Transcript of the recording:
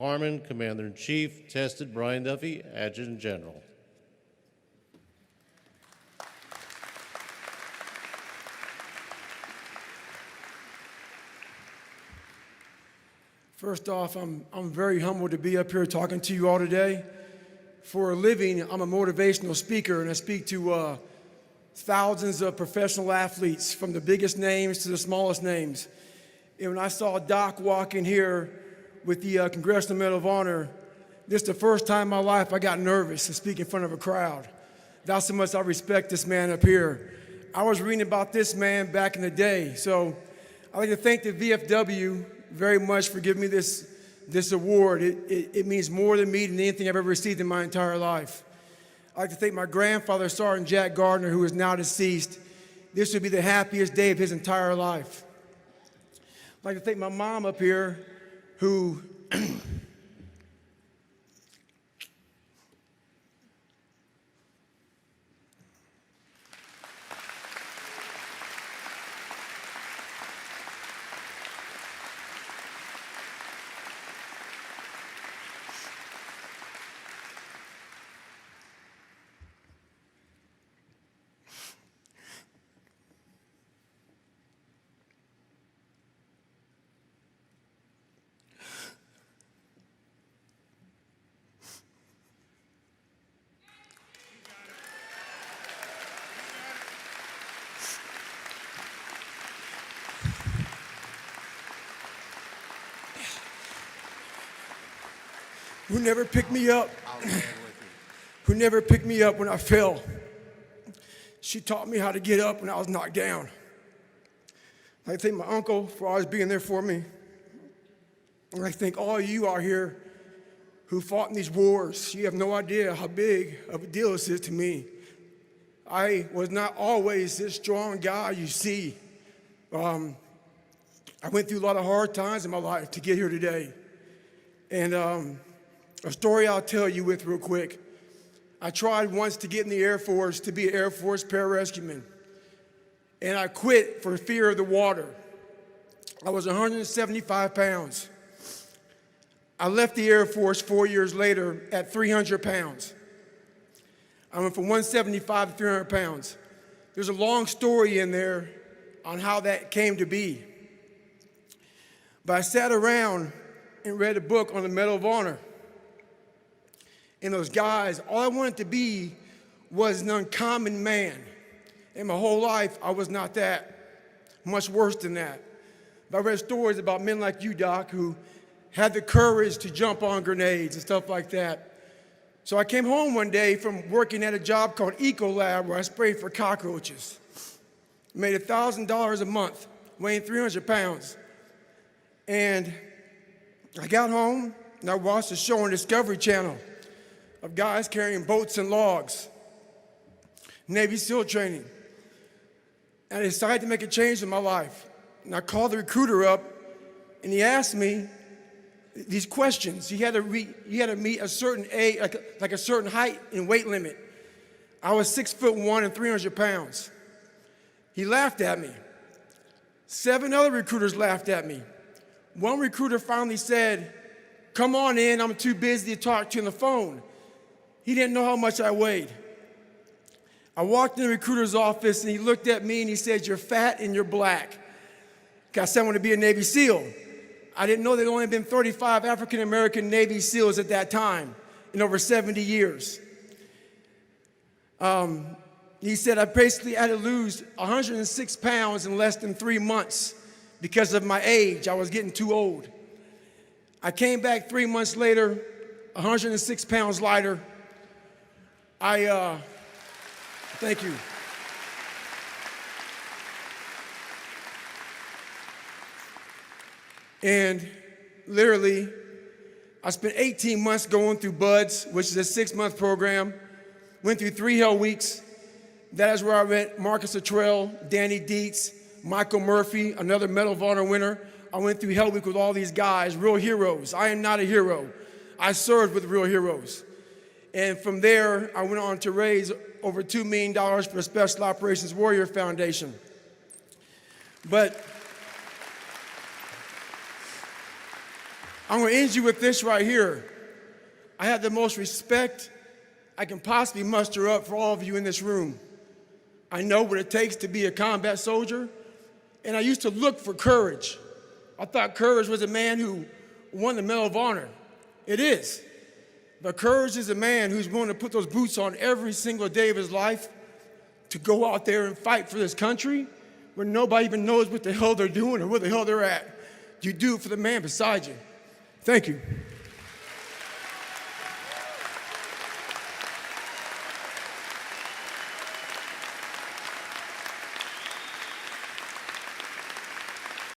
Harmon, Commander-in-Chief, Tested Brian Duffy, Adjutant General. First off, I'm very humbled to be up here talking to you all today. For a living, I'm a motivational speaker, and I speak to thousands of professional athletes, from the biggest names to the smallest names. And when I saw Doc walk in here with the Congressional Medal of Honor, this is the first time in my life I got nervous to speak in front of a crowd. That's how much I respect this man up here. I was reading about this man back in the day, so I'd like to thank the VFW very much for giving me this award. It means more to me than anything I've ever received in my entire life. I'd like to thank my grandfather, Sergeant Jack Gardner, who is now deceased. This would be the happiest day of his entire life. I'd like to thank my mom up here, who never picked me up, who never picked me up when I fell. She taught me how to get up when I was knocked down. I thank my uncle for always being there for me. And I thank all of you out here who fought in these wars. You have no idea how big of a deal this is to me. I was not always this strong guy you see. I went through a lot of hard times in my life to get here today. And a story I'll tell you with real quick. I tried once to get in the Air Force to be an Air Force pararescueman, and I quit for fear of the water. I was 175 pounds. I left the Air Force 4 years later at 300 pounds. I went from 175 to 300 pounds. There's a long story in there on how that came to be. But I sat around and read a book on the Medal of Honor. And those guys, all I wanted to be was an uncommon man. And my whole life, I was not that. Much worse than that. But I read stories about men like you, Doc, who had the courage to jump on grenades and stuff like that. So I came home one day from working at a job called Ecolab, where I sprayed for cockroaches. Made $1,000 a month, weighing 300 pounds. And I got home and I watched a show on Discovery Channel of guys carrying boats and logs, Navy SEAL training. And I decided to make a change in my life. And I called the recruiter up, and he asked me these questions. You had to meet a certain age, like a certain height and weight limit. I was 6'1" and 300 pounds. He laughed at me. 7 other recruiters laughed at me. One recruiter finally said, "Come on in, I'm too busy to talk to you on the phone." He didn't know how much I weighed. I walked in the recruiter's office, and he looked at me and he said, "You're fat and you're black." I said I wanted to be a Navy SEAL. I didn't know there had only been 35 African-American Navy SEALs at that time in over 70 years. He said I basically had to lose 106 pounds in less than 3 months because of my age. I was getting too old. I came back 3 months later, 106 pounds lighter. Thank you. And literally, I spent 18 months going through BUDS, which is a 6-month program. Went through 3 hell weeks. That is where I met Marcus Luttrell, Danny Dietz, Michael Murphy, another Medal of Honor winner. I went through hell week with all these guys, real heroes. I am not a hero. I served with real heroes. And from there, I went on to raise over $2 million for the Special Operations Warrior Foundation. But I'm going to end you with this right here. I have the most respect I can possibly muster up for all of you in this room. I know what it takes to be a combat soldier, and I used to look for courage. I thought courage was a man who won the Medal of Honor. It is. But courage is a man who's willing to put those boots on every single day of his life to go out there and fight for this country when nobody even knows what the hell they're doing or where the hell they're at. You do it for the man beside you. Thank you.